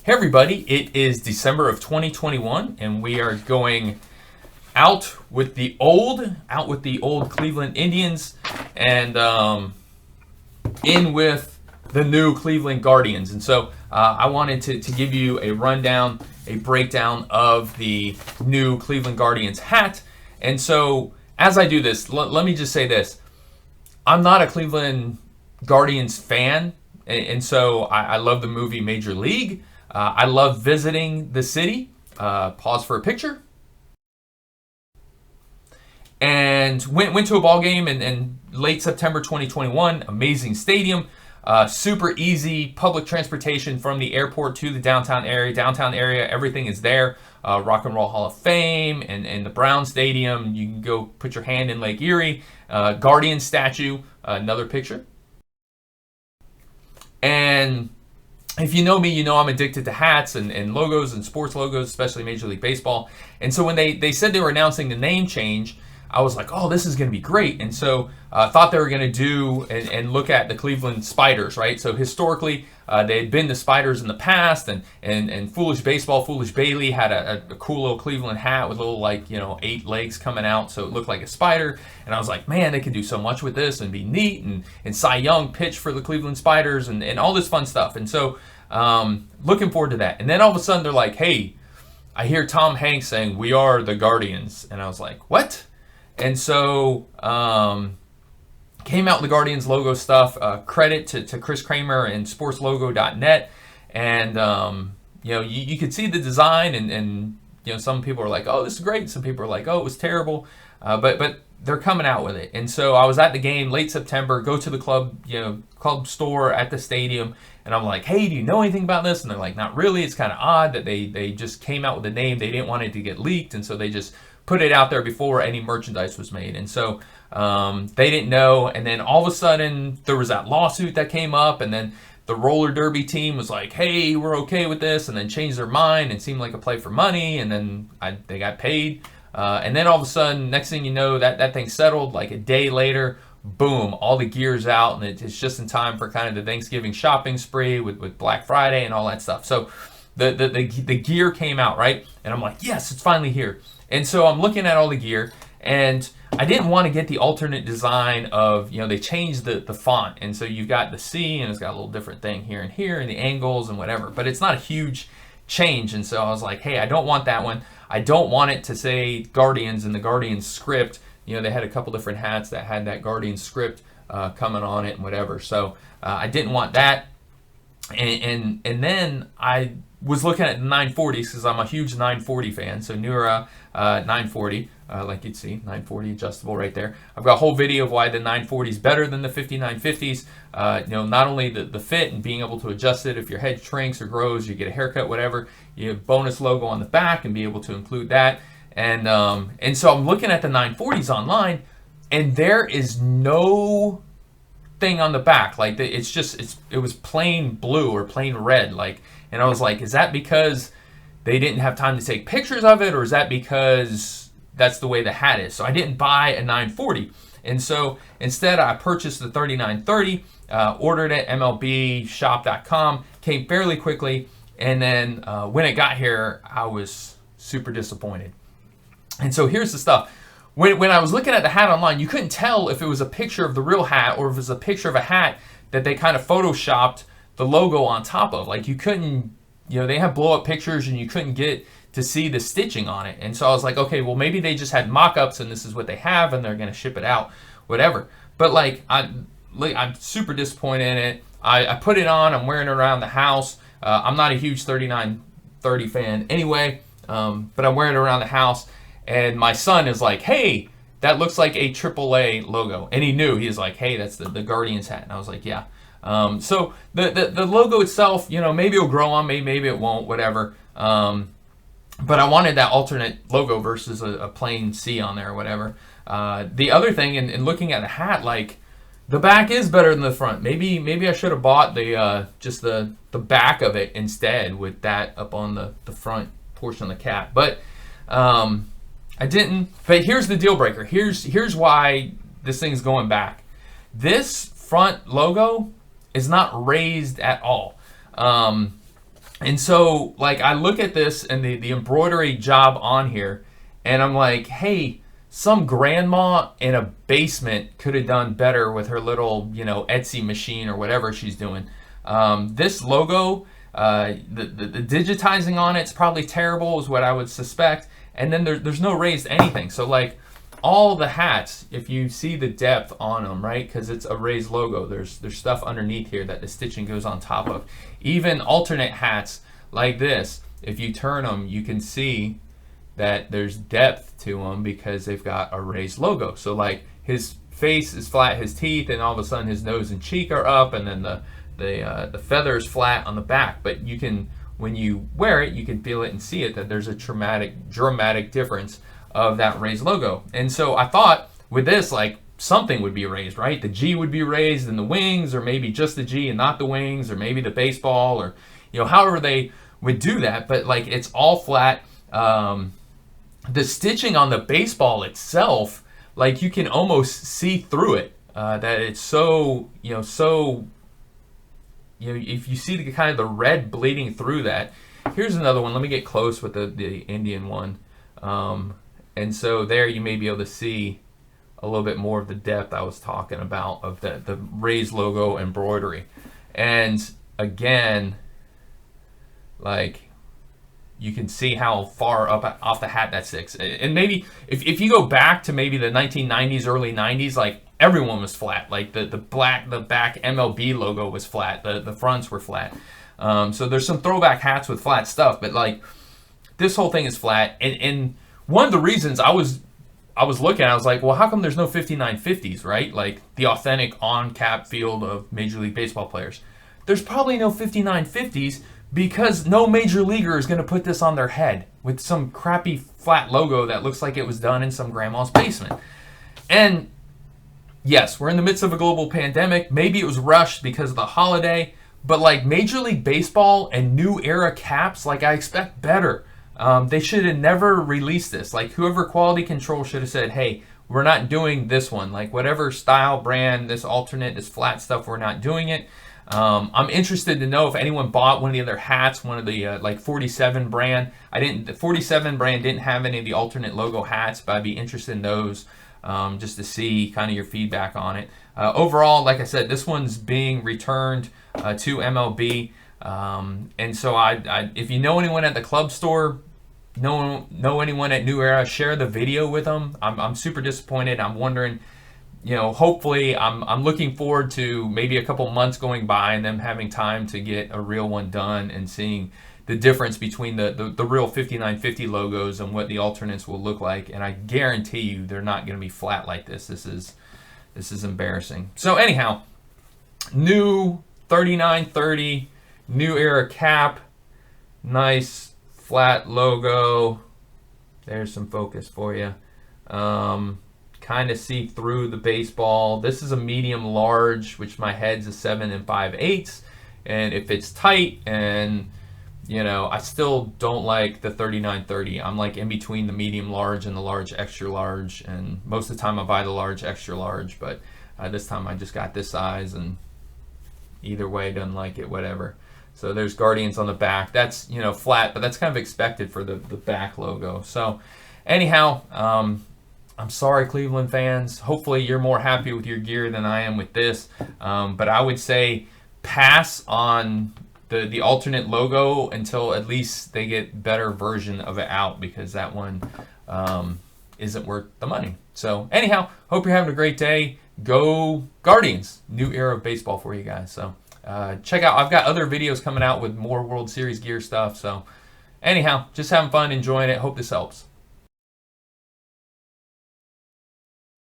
Hey everybody, it is December of 2021 and we are going out with the old Cleveland Indians and in with the new Cleveland Guardians. And so I wanted to give you a rundown, a breakdown of the new Cleveland Guardians hat. And so as I do this, let me just say this. I'm not a Cleveland Guardians fan, and so I love the movie Major League. I love visiting the city. Pause for a picture. And went to a ball game in late September 2021. Amazing stadium. Super easy public transportation from the airport to the downtown area. Downtown area, everything is there. Rock and Roll Hall of Fame and the Brown Stadium. You can go put your hand in Lake Erie. Guardian statue, another picture. And if you know me, you know I'm addicted to hats and logos and sports logos, especially Major League Baseball. And so when they said they were announcing the name change, I was like, oh, this is going to be great. And so I thought they were going to do and look at the Cleveland Spiders, right? So historically, they had been the Spiders in the past, and Foolish Baseball, Foolish Bailey had a cool little Cleveland hat with little 8 legs coming out, so it looked like a spider. And I was like, man, they could do so much with this and be neat. And Cy Young pitched for the Cleveland Spiders and all this fun stuff. And so looking forward to that. And then all of a sudden they're like, hey, I hear Tom Hanks saying, we are the Guardians. And I was like, what? And so came out the Guardians logo stuff. Credit to Chris Kramer and sportslogo.net. And, you could see the design and some people are like, oh, this is great. Some people are like, oh, it was terrible. But they're coming out with it. And so I was at the game late September, go to the club store at the stadium. And I'm like, hey, do you know anything about this? And they're like, not really. It's kind of odd that they just came out with the name. They didn't want it to get leaked. And so they just put it out there before any merchandise was made. And so they didn't know. And then all of a sudden there was that lawsuit that came up, and then the roller derby team was like, hey, we're okay with this, and then changed their mind and seemed like a play for money. And then they got paid. And then all of a sudden, next thing you know, that thing settled. Like a day later, boom, all the gear's out, and it's just in time for kind of the Thanksgiving shopping spree with Black Friday and all that stuff. So the gear came out, right? And I'm like, yes, it's finally here. And so I'm looking at all the gear, and I didn't want to get the alternate design of, they changed the font. And so you've got the C, and it's got a little different thing here, and the angles and whatever. But it's not a huge change. And so I was like, hey, I don't want that one. I don't want it to say Guardians in the Guardians script. They had a couple different hats that had that Guardians script coming on it and whatever. So I didn't want that. And then I was looking at the 940s because I'm a huge 940 fan. So Nura 940, like you'd see, 940 adjustable right there. I've got a whole video of why the 940 is better than the 5950s. Not only the fit and being able to adjust it if your head shrinks or grows, you get a haircut, whatever. You have bonus logo on the back and be able to include that. And so I'm looking at the 940s online, and there is no thing on the back. Like it was plain blue or plain red. And I was like, is that because they didn't have time to take pictures of it, or is that because that's the way the hat is? So I didn't buy a 940. And so instead I purchased the 3930, ordered it, MLBshop.com, came fairly quickly. And then when it got here, I was super disappointed. And so here's the stuff. When I was looking at the hat online, you couldn't tell if it was a picture of the real hat or if it was a picture of a hat that they kind of photoshopped the logo on top of. Like you couldn't, they have blow up pictures and you couldn't get to see the stitching on it. And so I was like, okay, well maybe they just had mock-ups and this is what they have and they're going to ship it out, whatever. But I'm super disappointed in it. I put it on, I'm wearing it around the house. I'm not a huge 3930 fan anyway, but I'm wearing it around the house. And my son is like, hey, that looks like a AAA logo. And he knew. He was like, hey, that's the Guardians hat. And I was like, yeah. So the logo itself, maybe it'll grow on me, maybe it won't, whatever. But I wanted that alternate logo versus a plain C on there or whatever. The other thing, in looking at the hat, the back is better than the front. Maybe I should have bought just the back of it instead with that up on the front portion of the cap. But I didn't. But here's the deal breaker. Here's why this thing's going back. This front logo is not raised at all. And so, like, I look at this and the embroidery job on here, and I'm like, hey, some grandma in a basement could have done better with her little, Etsy machine or whatever she's doing. This logo, the digitizing on it's probably terrible, is what I would suspect. And then there's no raised anything. So, like, all the hats, if you see the depth on them, right, because it's a raised logo, there's stuff underneath here that the stitching goes on top of. Even alternate hats like this, if you turn them, you can see that there's depth to them because they've got a raised logo. So, like, his face is flat, his teeth, and all of a sudden his nose and cheek are up, and then the feather is flat on the back. But you can, when you wear it, you can feel it and see it, that there's a dramatic difference of that raised logo. And so I thought with this, like, something would be raised, right? The G would be raised in the wings, or maybe just the G and not the wings, or maybe the baseball, or however they would do that. But, like, it's all flat. The stitching on the baseball itself, you can almost see through it. That it's so if you see the kind of the red bleeding through that. Here's another one. Let me get close with the Indian one. And so there you may be able to see a little bit more of the depth I was talking about of the raised logo embroidery. And again, like, you can see how far up off the hat that sticks. And maybe if you go back to maybe the 1990s, early 90s, like, everyone was flat. Like, the back MLB logo was flat. The fronts were flat. So there's some throwback hats with flat stuff, but, like, this whole thing is flat. And one of the reasons I was looking, I was like, well, how come there's no 5950s, right? Like, the authentic on-cap field of Major League Baseball players. There's probably no 5950s because no major leaguer is going to put this on their head with some crappy flat logo that looks like it was done in some grandma's basement. And yes, we're in the midst of a global pandemic. Maybe it was rushed because of the holiday, but, like, Major League Baseball and New Era caps, like, I expect better. They should have never released this. Like, whoever quality control should have said, hey, we're not doing this one. Like, whatever style, brand, this alternate, this flat stuff, we're not doing it. I'm interested to know if anyone bought one of the other hats, one of the 47 brand. The 47 brand didn't have any of the alternate logo hats, but I'd be interested in those just to see kind of your feedback on it. Overall, like I said, this one's being returned to MLB. And so if you know anyone at the club store, know anyone at New Era, share the video with them. I'm super disappointed. I'm wondering, hopefully I'm looking forward to maybe a couple months going by and them having time to get a real one done and seeing the difference between the real 5950 logos and what the alternates will look like. And I guarantee you they're not going to be flat like this. This is embarrassing. So anyhow, new 3930 New Era cap, nice flat logo. There's some focus for you. Kind of see through the baseball. This is a medium large, which my head's a 7 5/8, and if it's tight, and I still don't like the 3930. I'm like in between the medium large and the large extra large, and most of the time I buy the large extra large, but this time I just got this size, and either way, doesn't like it, whatever. So there's Guardians on the back. That's flat, but that's kind of expected for the back logo. So anyhow, I'm sorry, Cleveland fans. Hopefully you're more happy with your gear than I am with this. But I would say pass on the alternate logo until at least they get better version of it out, because that one isn't worth the money. So anyhow, hope you're having a great day. Go Guardians. New era of baseball for you guys. So check out, I've got other videos coming out with more World Series gear stuff. So anyhow, just having fun, enjoying it. Hope this helps.